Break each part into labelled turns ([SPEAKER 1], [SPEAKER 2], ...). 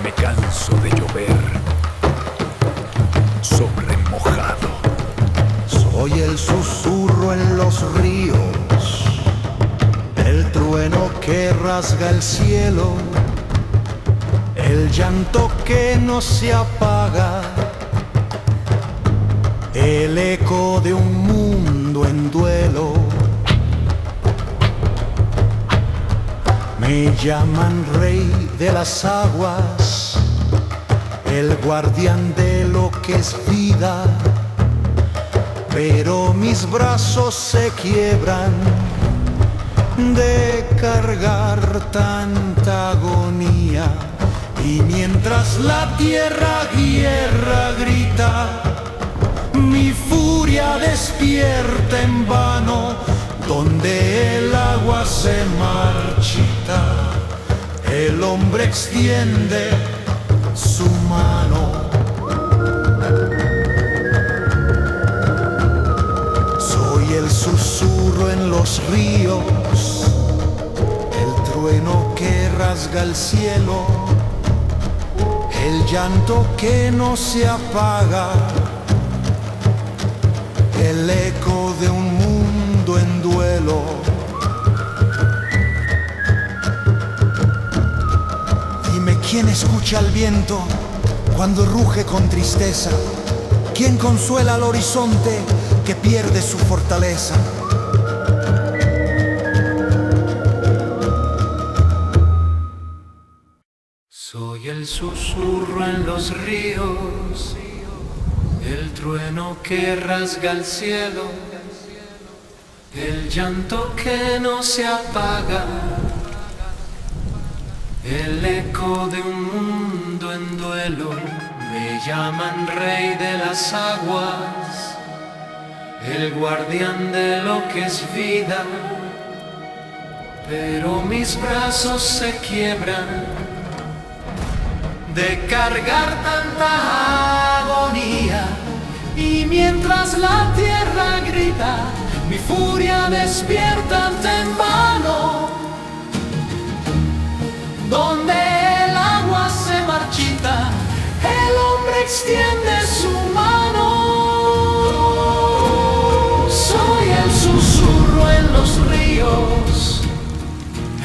[SPEAKER 1] me canso de llover sobre mojado.
[SPEAKER 2] Soy el susurro en los ríos, el trueno que rasga el cielo, el llanto que no se apaga, el eco de un mundo en duelo. Me llaman rey de las aguas, el guardián de lo que es vida, pero mis brazos se quiebran de cargar tanta agonía. Y mientras la tierra guerra grita, mi furia despierta en vano, donde el agua se marchita, el hombre extiende su mano. Soy el susurro en los ríos, el trueno que rasga el cielo, el llanto que no se apaga, el eco de un mundo en duelo. Dime, ¿quién escucha al viento cuando ruge con tristeza? ¿Quién consuela al horizonte que pierde su fortaleza? Soy el susurro en los ríos, el trueno que rasga el cielo, el llanto que no se apaga, el eco de un mundo en duelo. Me llaman rey de las aguas, el guardián de lo que es vida, pero mis brazos se quiebran de cargar tanta agonía. Y mientras la tierra grita, mi furia despierta en vano, donde el agua se marchita, el hombre extiende su mano. Soy el susurro en los ríos,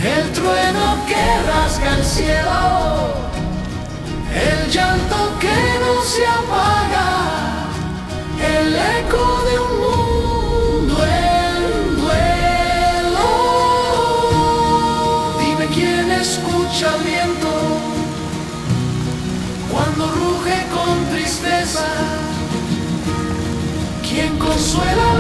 [SPEAKER 2] el trueno que rasga el cielo, el llanto que no se apaga, el eco de un mundo en duelo. Dime, ¿quién escucha el viento cuando ruge con tristeza? ¿Quién consuela